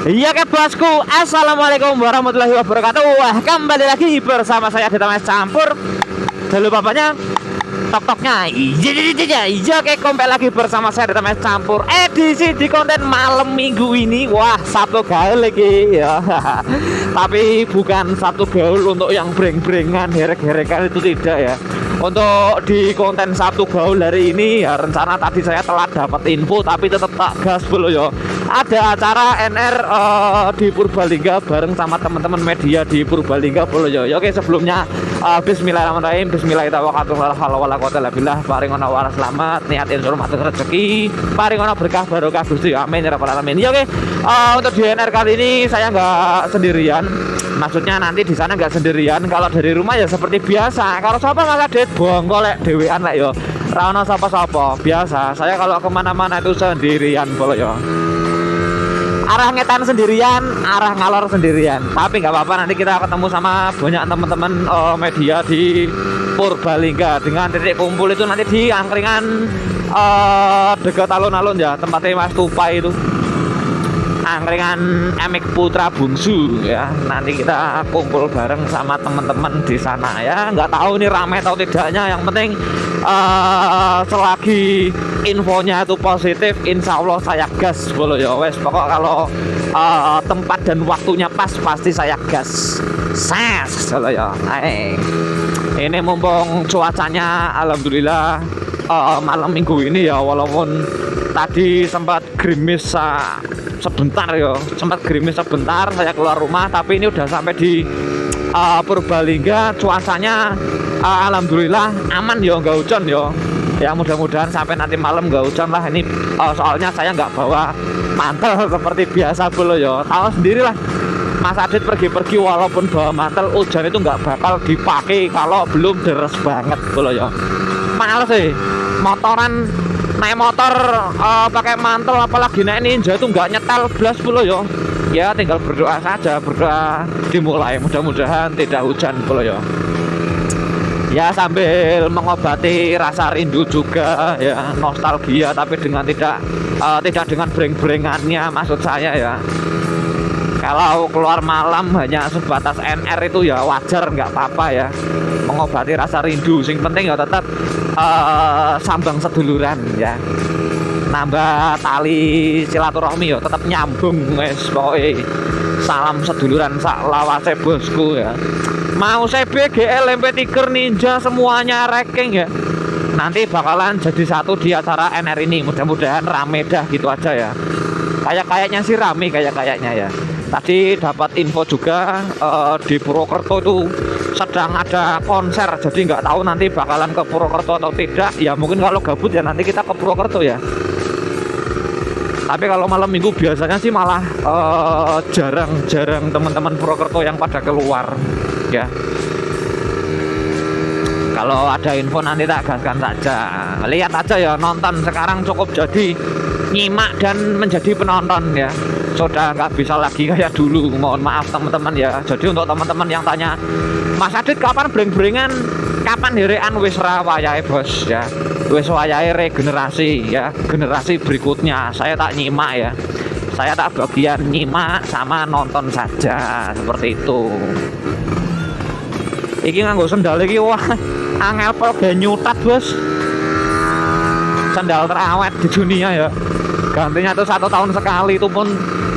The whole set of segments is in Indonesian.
Iya ke bosku, assalamualaikum warahmatullahi wabarakatuh. Wah, kembali lagi bersama saya di Tamas Campur. Dulu bapaknya tok-toknya. Iya kayak kembali lagi bersama saya di Tamas Campur. Edisi di konten malam minggu ini. Wah, Sabtu gaul lagi ya. Tapi bukan Sabtu gaul untuk yang breng-brengan, herek-herekan itu tidak ya. Untuk di konten Sabtu gaul hari ini ya, rencana tadi saya telah dapat info tapi tetap tak gas dulu ya. Ada acara NR di Purbalingga bareng sama teman-teman media di Purbalingga dulu ya. Oke, sebelumnya bismillahirrahmanirrahim, bismillahirrahmanirrahim, paringono waras selamat, niat insur matur rezeki, paringono berkah barokah Gusti, amin ya rabbal alamin. Ya oke, untuk di NR kali ini saya nggak sendirian. Maksudnya nanti di sana nggak sendirian. Kalau dari rumah ya seperti biasa. Kalau siapa malah det bongkolek dewean lah yo. Rano sapa-sapa biasa. Saya kalau kemana-mana itu sendirian polo yo. Arah ngetan sendirian, arah ngalor sendirian. Tapi nggak apa-apa, nanti kita ketemu sama banyak teman-teman media di Purbalingga. Dengan titik kumpul itu nanti di angkringan dekat alun-alun ya, tempatnya Mas Tupai itu. Angkringan Emek Putra Bungsu ya. Nanti kita kumpul bareng sama teman-teman di sana ya. Nggak tahu ini ramai atau tidaknya. Yang penting selagi infonya itu positif, insya Allah saya gas bolo ya. Wes pokok kalau tempat dan waktunya pas pasti saya gas. Ses bolo ya. Ini mumpung cuacanya alhamdulillah malam minggu ini ya, walaupun tadi sempat gerimis sebentar ya, sempat gerimis sebentar saya keluar rumah, tapi ini udah sampai di Purbalingga, cuacanya alhamdulillah aman ya, nggak hujan ya. Ya mudah-mudahan sampai nanti malam nggak hujan lah ini, soalnya saya nggak bawa mantel seperti biasa dulu ya. Tahu sendirilah Mas Adit pergi-pergi walaupun bawa mantel, hujan itu nggak bakal dipakai kalau belum deres banget dulu ya. Males sih motoran, naik motor pakai mantel apalagi naik ninja itu nggak nyetel blas pula yo. Ya tinggal berdoa saja, berdoa dimulai, mudah-mudahan tidak hujan pula yo. Ya sambil mengobati rasa rindu juga ya, nostalgia tapi dengan tidak dengan breng-brengannya maksud saya ya. Kalau keluar malam hanya sebatas NR itu ya wajar, nggak apa-apa ya, mengobati rasa rindu. Sing penting ya tetap sambang seduluran ya, nambah tali silaturahmi ya, tetap nyambung guys. Pokoknya salam seduluran sak lawase bosku ya. Mau CB, GL, MP Tiger, Ninja semuanya ranking ya. Nanti bakalan jadi satu di acara NR ini. Mudah-mudahan rame dah gitu aja ya. Kayaknya sih rame kayaknya ya. Tadi dapat info juga di Purwokerto itu sedang ada konser, jadi nggak tahu nanti bakalan ke Purwokerto atau tidak. Ya mungkin kalau gabut ya nanti kita ke Purwokerto ya. Tapi kalau malam minggu biasanya sih malah jarang teman-teman Purwokerto yang pada keluar ya. Kalau ada info nanti tak gaskan saja. Lihat aja ya, nonton sekarang cukup jadi nyimak dan menjadi penonton ya. Sudah nggak bisa lagi kayak dulu, mohon maaf teman-teman ya. Jadi untuk teman-teman yang tanya, Mas Adit kapan breng-brengan, kapan herean, wis ra wayahe bos ya, wis wayahe regenerasi ya, generasi berikutnya. Saya tak nyimak ya, saya tak bagian nyimak sama nonton saja, seperti itu. Iki nganggo sendal iki, wah angel pel nyutat bos, sandal terawet di dunia ya. Gantinya tuh 1 tahun sekali, itu pun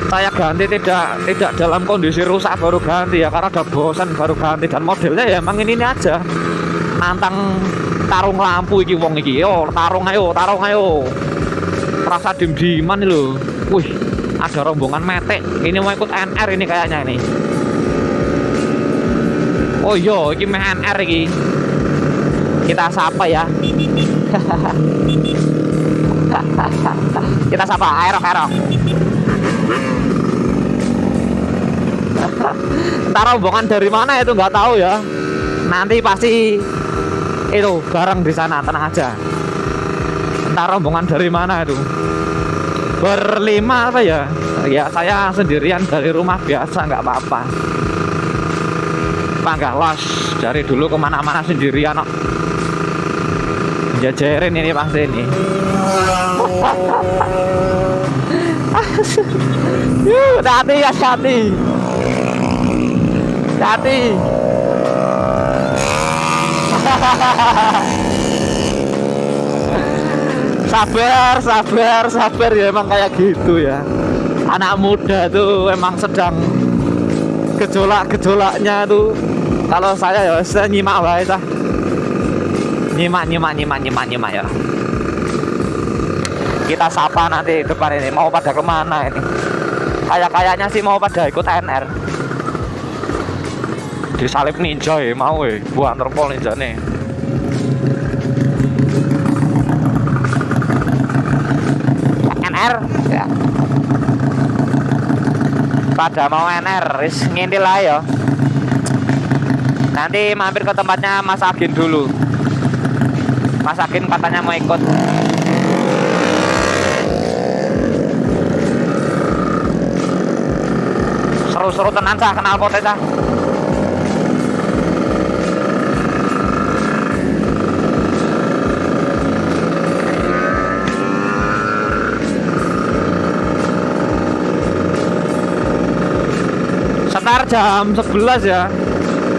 saya ganti tidak dalam kondisi rusak baru ganti ya, karena udah bosan baru ganti. Dan modelnya ya emang ini aja, nantang tarung lampu iki wong iki. Yo tarung ayo rasa dim-diman lho. Wih, ada rombongan metek ini mau ikut NR ini kayaknya ini. Oh iya, ini meh NR iki, kita sapa ya. Kita sapa Aerok. Entar rombongan dari mana itu nggak tahu ya. Nanti pasti itu bareng di sana, tenang aja. Entar rombongan dari mana itu? Berlima apa ya? Ya saya sendirian dari rumah biasa, nggak apa-apa. Nggak los, dari dulu kemana-mana sendirian kok. Jajarin ini pasti ini. Yuk, hati ya, hati. Hati. Sabar ya, emang kayak gitu ya. Anak muda tuh emang sedang gejolaknya tuh. Kalau saya ya saya nyimak wae tah. Nyimak ya. Kita sapa nanti depan ini mau pada kemana ini? Kayaknya sih mau pada ikut NR. Disalip ninja ya mau buat Interpol ninja nih. NR ya. Pada mau NR, wis ngintil lah ya. Nanti mampir ke tempatnya Mas Agin dulu. Mas Agin katanya mau ikut. Seru-seru tenan cah, kenal pote cah. Setar jam 11 ya.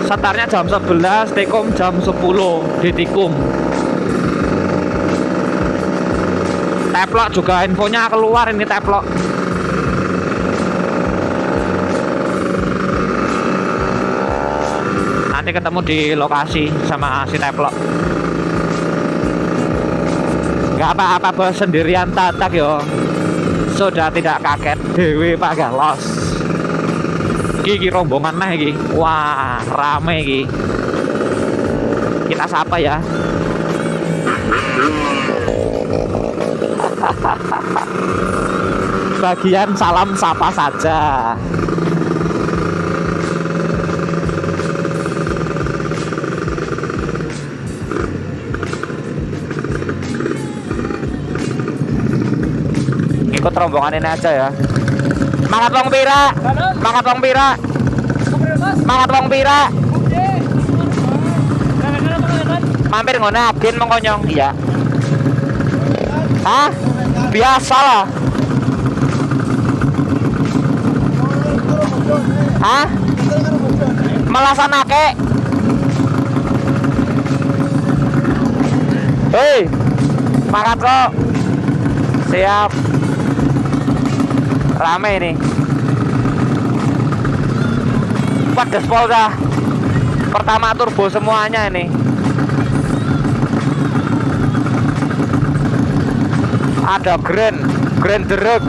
Setarnya jam 11, Tikum jam 10 di Tikum. Teplok juga infonya keluar ini Teplok. Nanti ketemu di lokasi sama si Teplok. Gak apa-apa bos, sendirian tatak yo. Sudah tidak kaget dewe Pak Galos. Iki rombongan mah iki. Wah, rame iki. Kita sapa ya. Bagian salam sapa saja. Ikut rombongan ini aja ya. Semangat Wong Pira. Semangat Wong Pira. Semangat Wong Pira. Mampir ngono Agin mengkonyong. Iya. Hah? Biasa lah. Hah? Melasanake. Hei. Semangat kok. Siap. Rame ini. Pedes Polda. Pertama turbo semuanya ini. Ada Grand Derek.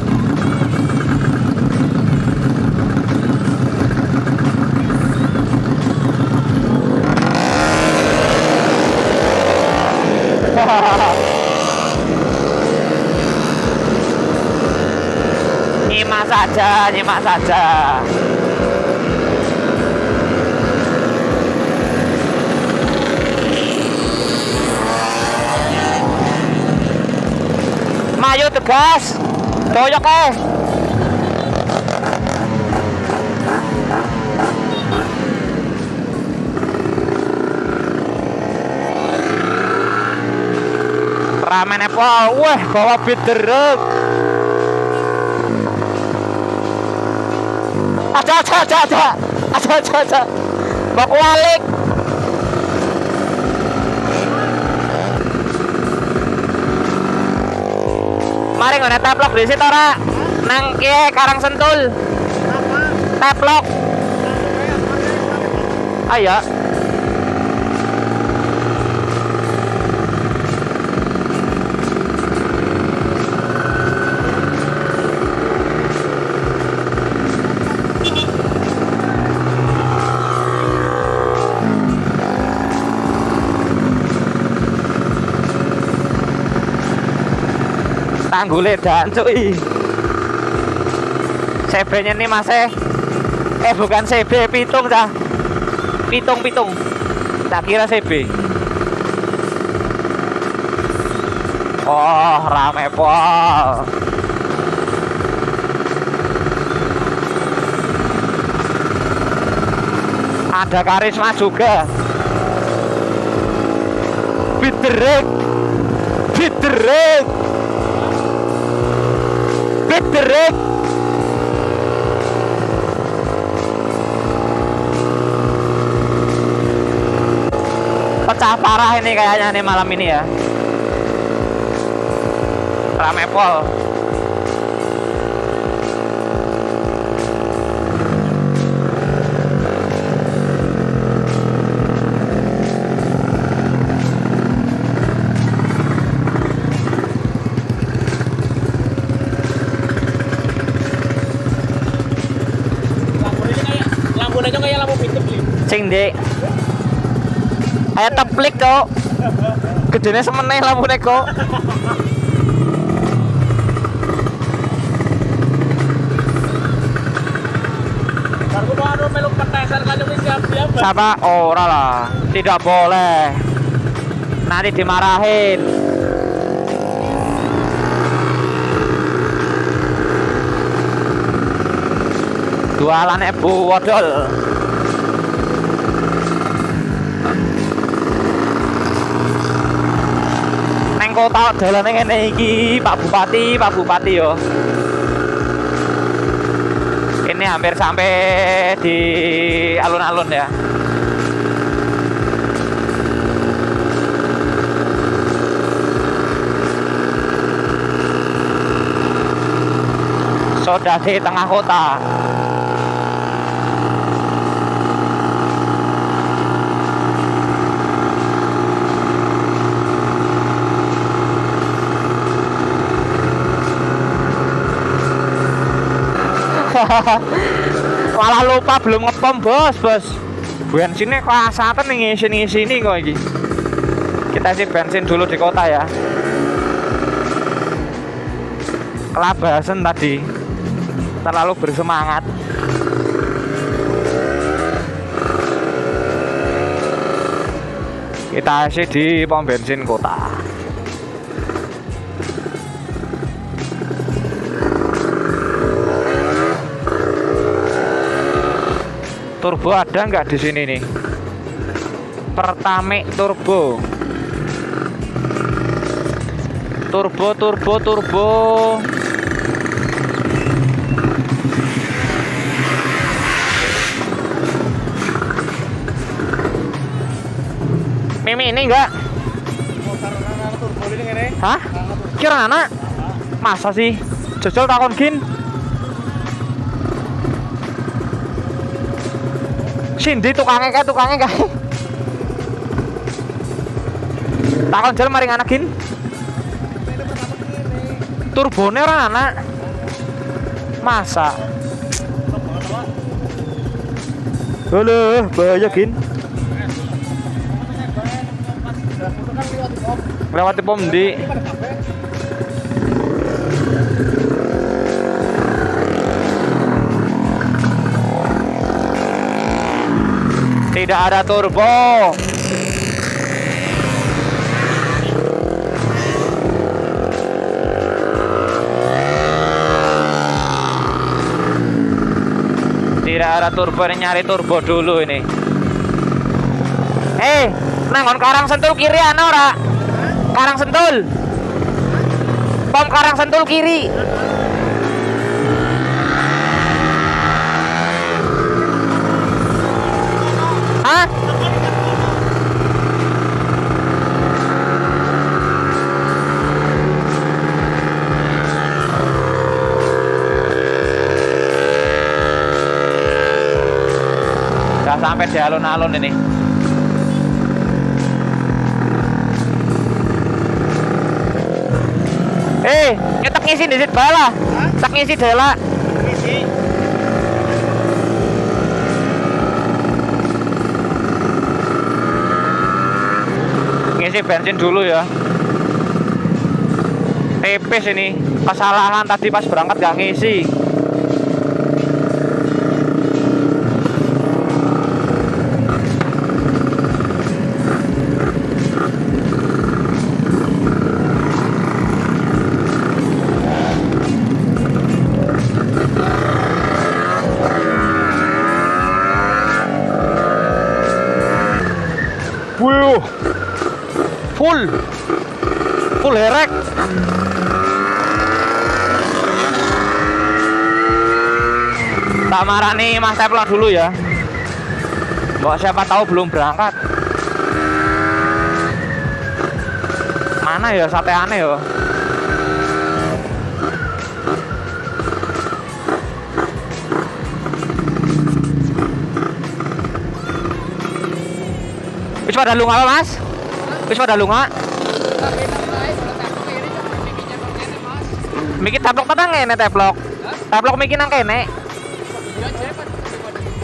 Nyimak saja. Maju tegas, doyok Ramen Apple, wah bawa beat derek. Ada. Baku alik. Mari ngene Teplok di situ ora. Nang kiye Karang Sentul. Teplok. Ayo. Tanggule dan cuy. CB-nya nih Mas bukan CB, pitung dah. Pitung. Tak kira CB. Oh, rame pol. Ada karisma juga. Biterek. Speed break. Pecah parah ini kayaknya nih malam ini ya. Rame pol. Lampunya kayak lampu hitam sih. Cing dek. Kayak teplik kok. Gedene semeneh lampune kok. Baru baru meluk petesan kan ini siap-siap. Siapa? Ora lah. Tidak boleh. Nanti dimarahin. Jualan ibu wodol. Neng kota dalane ngene iki, Pak Bupati yo. Ini hampir sampai di alun-alun ya. Sudah di tengah kota. Malah lupa belum ngepom bos. Bensinnya kok asatan nih ngisi ini kok iki. Kita isi bensin dulu di kota ya. Kelabasan tadi. Terlalu bersemangat. Kita isi di pom bensin kota. Turbo ada nggak di sini nih? Pertamax turbo. Turbo. Mimi ini enggak? Turbo ini ngene. Hah? Kira anak? Masa sih? Jajal takon gin. Sindi tukangnya kayak. Takon jel maring anak gin. Turbone orang anak. Masa? Halo, bahaya gin. Lewati pom di. Tidak ada turbo. Tidak ada turbo, ini nyari turbo dulu ini. Nangon Karang Sentul kiri ana ora? Karang Sentul. Pom Karang Sentul kiri. Hah? Udah sampai di alun-alun ini. Nyetak ngisi di situ bala. Tak ngisi dela. Ngisi. Ngisi bensin dulu ya. Tipis ini. Kesalahan tadi pas berangkat gak ngisi. Wuh, full herek. Tak marani Mas Teplok dulu ya. Mbok siapa tahu belum berangkat. Mana ya sateane ya? Wis pada lunga apa, Mas? Wis pada lunga? Miki teplok tenang ngene teplok. Teplok miki nang kene.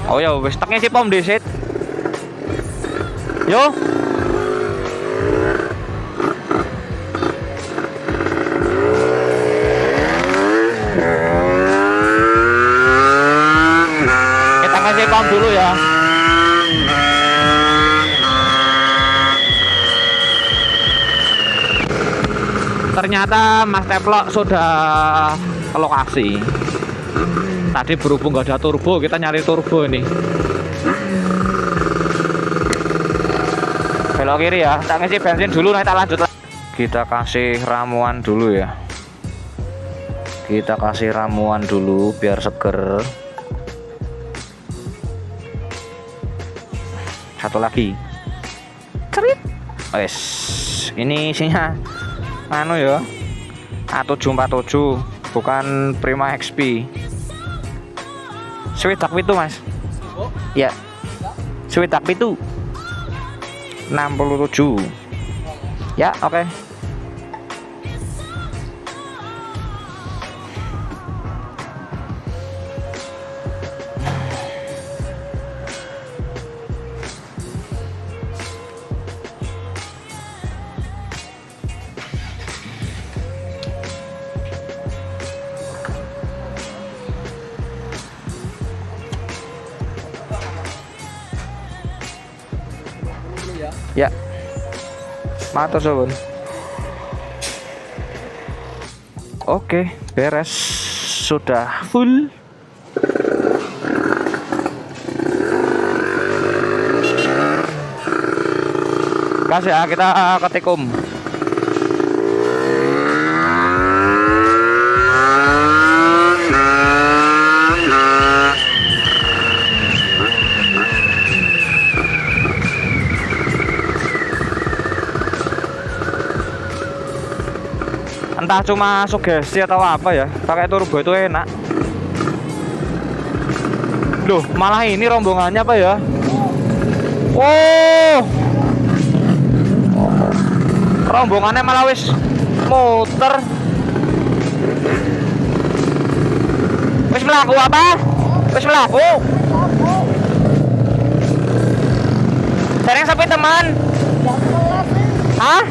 Oh ya wis teknya si pom disit. Yo. Kita kasih pom dulu ya. Ternyata Mas Teplok sudah ke lokasi. Tadi berhubung nggak ada turbo, kita nyari turbo ini. Belok kiri ya, tak ngisi bensin dulu, nanti tak lanjut lagi. Kita kasih ramuan dulu ya. Kita kasih ramuan dulu biar seger. Satu lagi. Cerit. Wes, ini isinya anu ya, A747 bukan Prima XP. Sweetak itu Mas. Ya. Sweetak itu 67. Ya, oke. Ya. Matur suwun. Oke, beres. Sudah full. Kasih ya, kita ketikum. Entah cuma sugesti atau apa ya, pakai turbo itu enak. Loh, malah ini rombongannya apa ya? Oh, rombongannya malah wis muter. Wis melaku apa? Wis melaku. Sering sepi teman. Hah?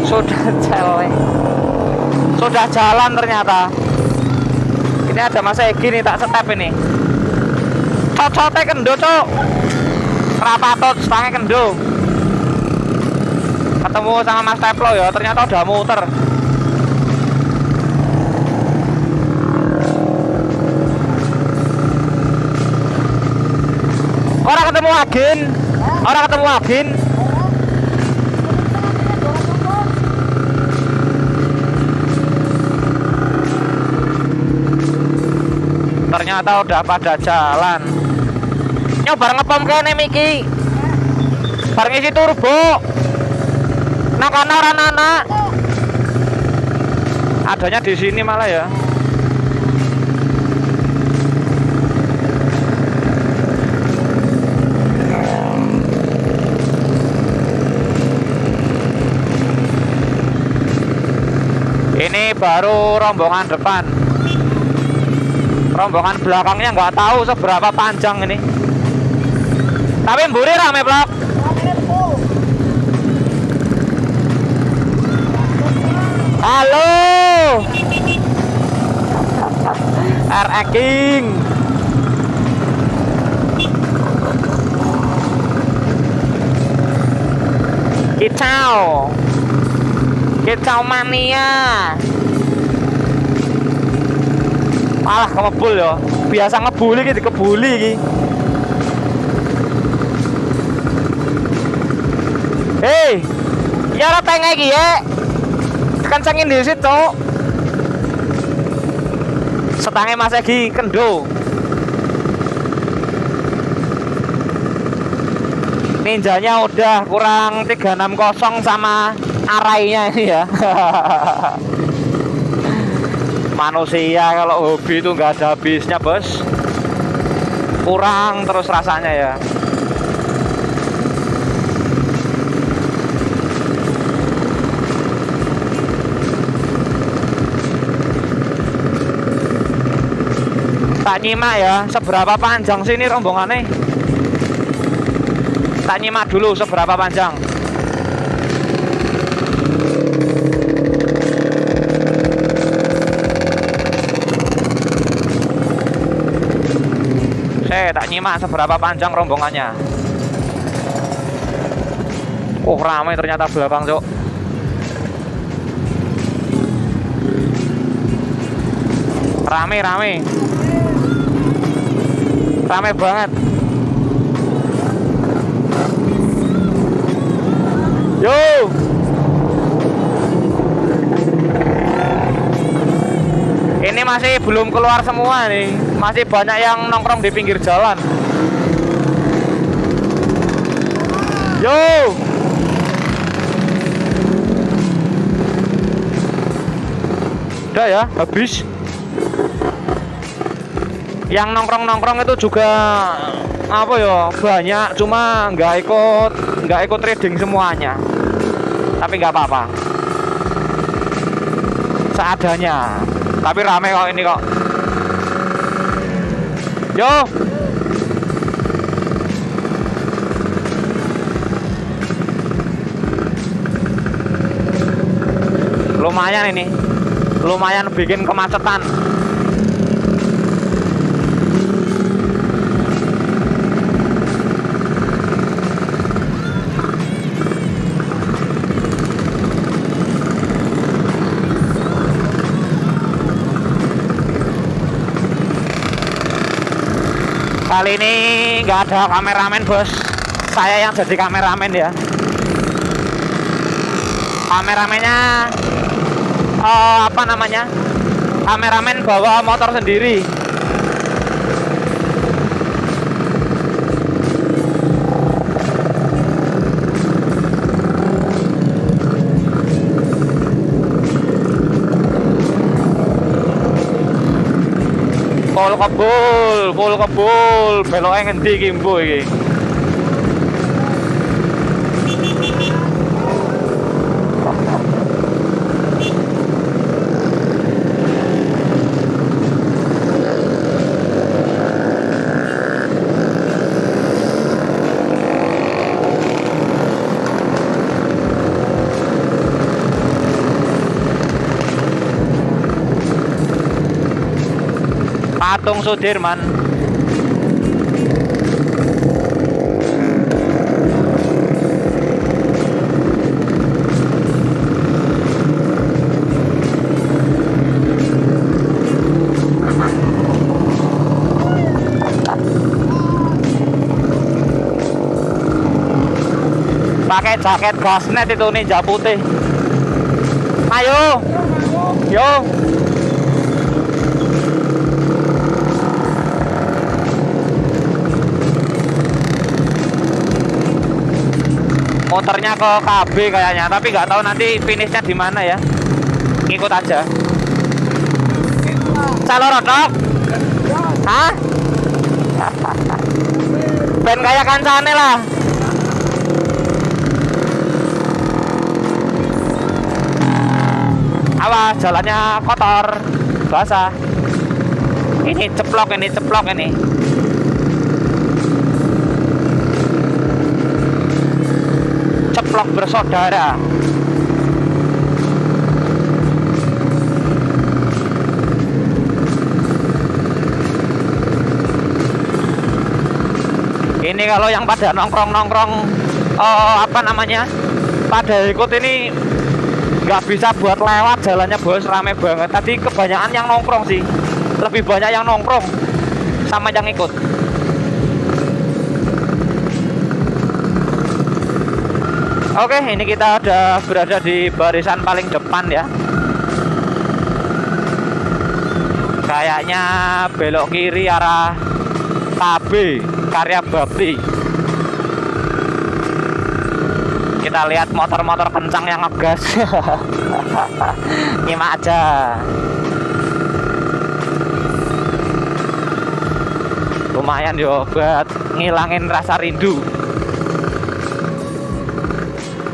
Sudah jalan. Sudah jalan ternyata. Ini ada Mas Egi nih, tak step ini. Cocoknya kendo, cok. Rapatot, stangnya kendo. Ketemu sama Mas Teplo ya, ternyata udah muter. Orang ketemu agen. Orang ketemu agen. Ternyata udah pada jalan. Nyobar ngepom kene Miki. Bareng isi turbo. Nah kana orang anak. Adanya di sini malah ya. Ini baru rombongan depan. Rombongan belakangnya nggak tahu seberapa panjang ini. Tapi mburi rame blok. Halo. RX King. Kicau. Kicau mania. Malah kebul ya. Biasa ngebuli gitu, kebuli iki. Hei. Ya ora tenge iki ya. Kencengin di situ. Setangnya Mas Egi kendo. Ninjanya udah kurang 360 sama arainya ini ya. Manusia kalau hobi itu nggak ada habisnya bos. Kurang terus rasanya ya. Tak nyimak ya, seberapa panjang sih ini rombongannya? Tak nyimak dulu seberapa panjang. Saya tak nyimak seberapa panjang rombongannya. Oh ramai ternyata belakang cok. Rame banget. Yo. Ini masih belum keluar semua nih. Masih banyak yang nongkrong di pinggir jalan. Yo. Udah ya, habis. Yang nongkrong itu juga apa ya, banyak, cuma nggak ikut trading semuanya, tapi nggak apa-apa, seadanya. Tapi rame kok ini kok. Yo, lumayan ini, lumayan bikin kemacetan. Kali ini nggak ada kameramen bos, saya yang jadi kameramen ya. Kameramennya apa namanya, kameramen bawa motor sendiri. Full kebul, beloknya ngendi iki mbo iki. Patung Sudirman. Pakai jaket gasnet itu ninja putih. Ayo, yo. Motornya ke KB kayaknya, tapi nggak tahu nanti finishnya di mana ya. Ikut aja. Calorotok? Hah? Ben kayak kancane lah. Awas, jalannya kotor, basah. Ini ceplok ini. Ceplok bersaudara. Ini kalau yang pada nongkrong apa namanya, pada ikut ini nggak bisa buat lewat jalannya bos, rame banget. Tadi kebanyakan yang nongkrong sih, lebih banyak yang nongkrong sama yang ikut. Oke, ini kita udah berada di barisan paling depan ya. Kayaknya belok kiri arah KB Karya Bakti. Kita lihat motor-motor kencang yang ngegas. Nyimak aja. Lumayan yo buat ngilangin rasa rindu.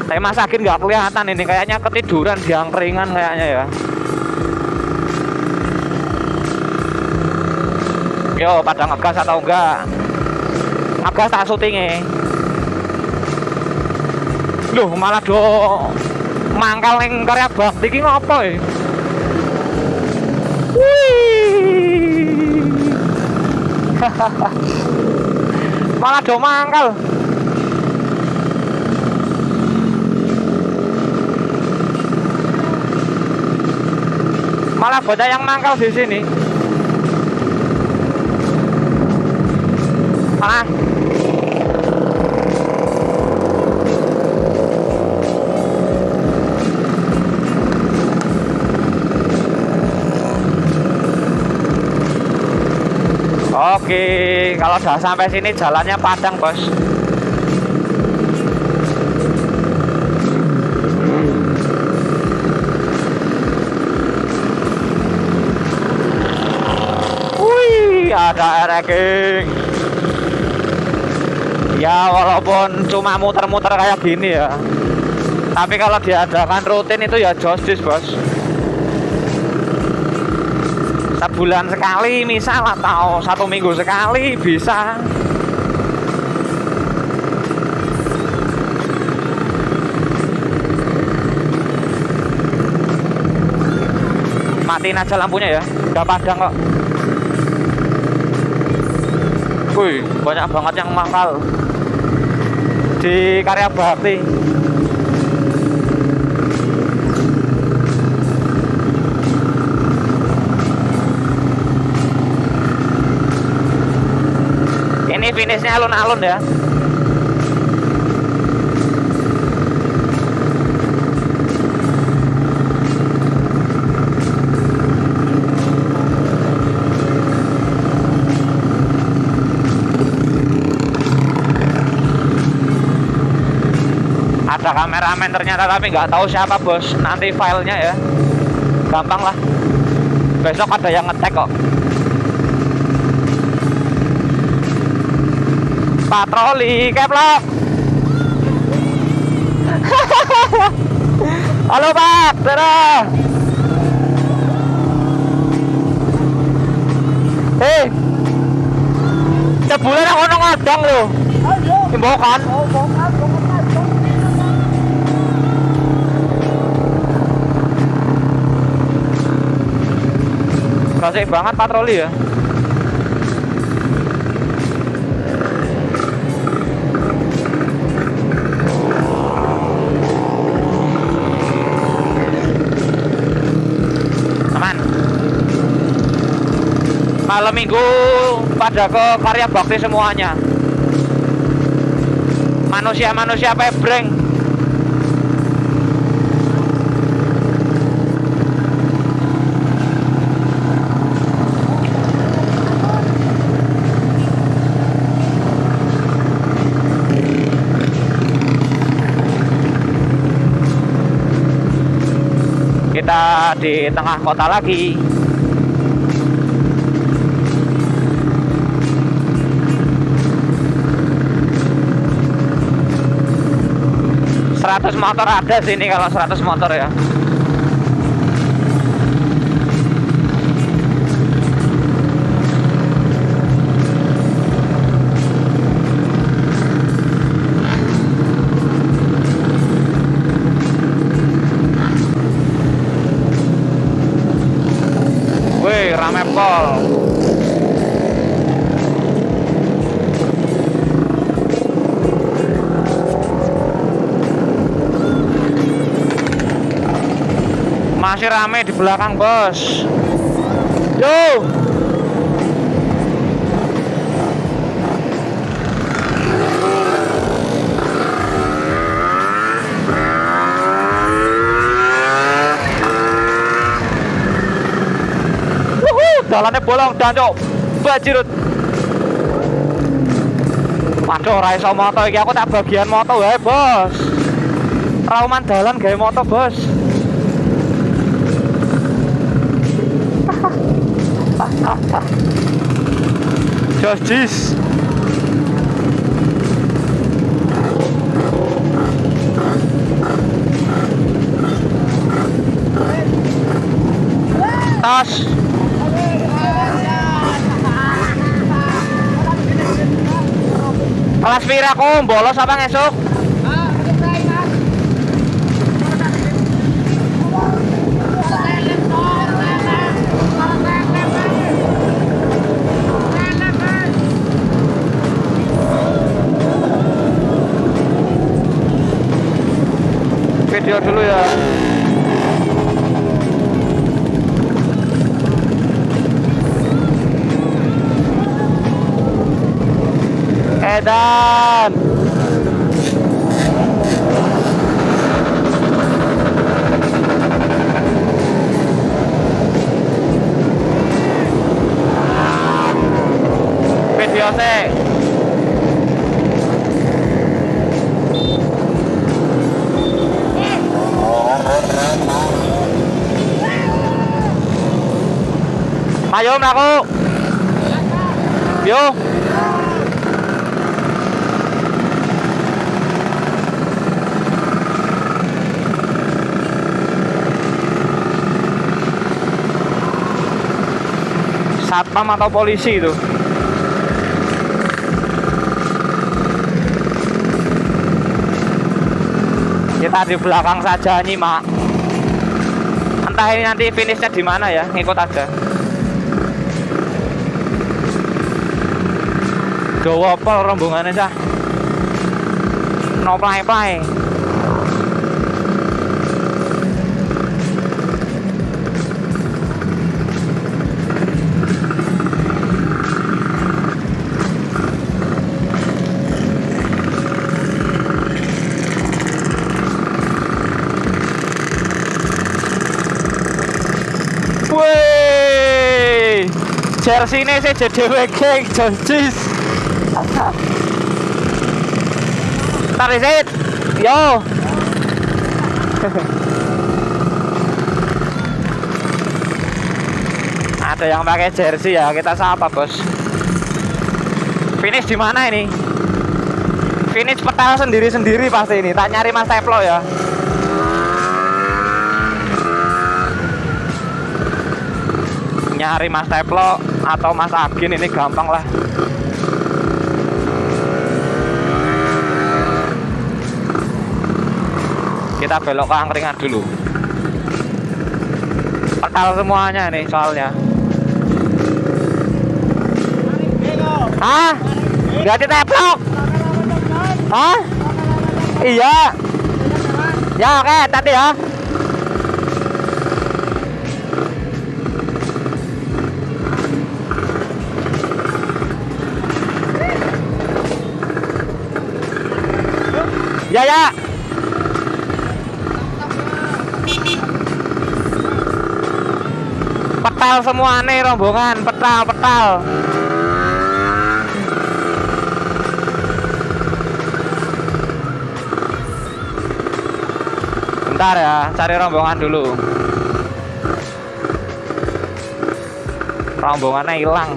Tapi Mas Agin nggak kelihatan ini, kayaknya ketiduran di angkringan kayaknya ya. Yo, pada ngegas atau enggak? Ngegas tak syutingnya. Loh, malah do mangkal ning Karya Bakti iki ngopo ya? Wih. Malah do mangkal. Malah bocah yang mangkal di sini. Malah oke, kalau udah sampai sini jalannya padang, Bos. Wih, ada ereking. Ya, walaupun cuma muter-muter kayak gini ya, tapi kalau diadakan rutin itu ya jostis, Bos. Sebulan sekali misal atau 1 minggu sekali bisa. Matiin aja lampunya ya, udah padang kok. Wih, banyak banget yang mangkal di Karya Bakti. Ini finishnya alun-alun ya. Ada kameramen ternyata, tapi nggak tahu siapa, Bos. Nanti filenya ya, gampang lah. Besok ada yang ngetek kok. Patroli keplok. Halo Pak, dadah. Cebulan aku ngodong lho. Imbokan. Kasih banget patroli ya. Malam minggu pada ke Karya Bakti semuanya. Manusia-manusia pebreng. Kita di tengah kota lagi. Motor ada sini kalau 100 motor ya. Wih, rame pol. Masih rame di belakang, Bos. Yo. jalannya bolong dan cok bajirut. Waduh, ora iso moto iki, aku tak bagian moto wae, Bos. Rauman dalan gawe moto, Bos. Jis. Tas. Kelas pira aku bolos apa ngesuk? Video dulu ya. Edan. Video sih. Ayo mlaku. Yo. Satpam atau polisi itu. Kita di belakang saja nyimak. Entah ini nanti finishnya di mana ya, ngikut aja. Gawa pol rombongannya cah. No play. Wih, jersey ini sih JDW Gang Jis. Tarik Zid, yo. Ada yang pakai jersey ya, kita sapa bos. Finish di mana ini? Finish petal sendiri pasti ini. Tak nyari Mas Teplo ya. Nyari Mas Teplo atau Mas Agin ini gampang lah. Kita belok ke angkringan dulu. Petal semuanya nih soalnya. Hah? Gak diteplok? Hah? Iya. Ya oke, tadi ya. Ya. Petal semua nih rombongan, petal. Bentar ya, cari rombongan dulu. Rombongannya hilang.